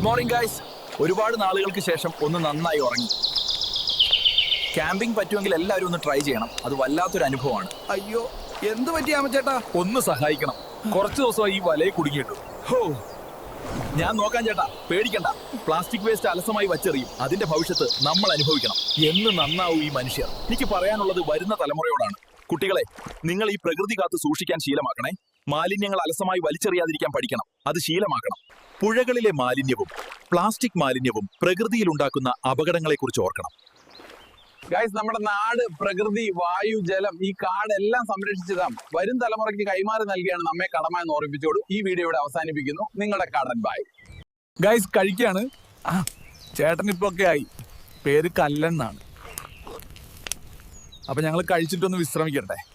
Good morning guys. ഒരുപാട് നാളുകൾക്ക് ശേഷം ഒന്ന് നന്നായി ഉറങ്ങി. ക്യാമ്പിംഗ് പറ്റുമെങ്കിൽ എല്ലാവരും ഒന്ന് ട്രൈ ചെയ്യണം. അത് വല്ലാത്തൊരു അനുഭവമാണ്. അയ്യോ, എന്ത് പറ്റി ചേട്ടാ? ഒന്ന് സഹായിക്കണം. കുറച്ച് ദിവസമായി ഈ വലയെ കുടുങ്ങിയിട്ടു. ഹോ, ഞാൻ നോക്കാൻ ചേട്ടാ, പേടിക്കണ്ട. പ്ലാസ്റ്റിക് വേസ്റ്റ് അലസമായി വച്ചെറിയും. അതിന്റെ ഭവിഷ്യത്ത് നമ്മൾ അനുഭവിക്കണം. എന്ന് നന്നാവും ഈ മനുഷ്യർ. എനിക്ക് പറയാനുള്ളത് വരുന്ന തലമുറയോടാണ്. കുട്ടികളെ, നിങ്ങൾ ഈ പ്രകൃതി കാത്ത് സൂക്ഷിക്കാൻ ശീലമാക്കണേ. മാലിന്യങ്ങൾ അലസമായി വലിച്ചെറിയാതിരിക്കാൻ പഠിക്കണം. അത് ശീലമാക്കണം. പുഴകളിലെ മാലിന്യവും പ്ലാസ്റ്റിക് മാലിന്യവും പ്രകൃതിയിൽ ഉണ്ടാക്കുന്ന അപകടങ്ങളെക്കുറിച്ച് ഓർക്കണം. ഗൈസ്, നമ്മുടെ നാട്, പ്രകൃതി, വായു, ജലം, ഈ കാടെല്ലാം സംരക്ഷിച്ചതാം വരും തലമുറയ്ക്ക് കൈമാറി നൽകിയാണ് നമ്മെ കടമ എന്ന് ഓർമ്മിപ്പിച്ചോട് ഈ വീഡിയോ ഇവിടെ അവസാനിപ്പിക്കുന്നു. നിങ്ങളുടെ കാടൻ ബായ്. ഗൈസ്, കഴിക്കാണ്. ചേട്ടൻ ഇപ്പൊ ഒക്കെ ആയി. പേര് കല്ലെന്നാണ്. അപ്പൊ ഞങ്ങൾ കഴിച്ചിട്ടൊന്ന് വിശ്രമിക്കട്ടെ.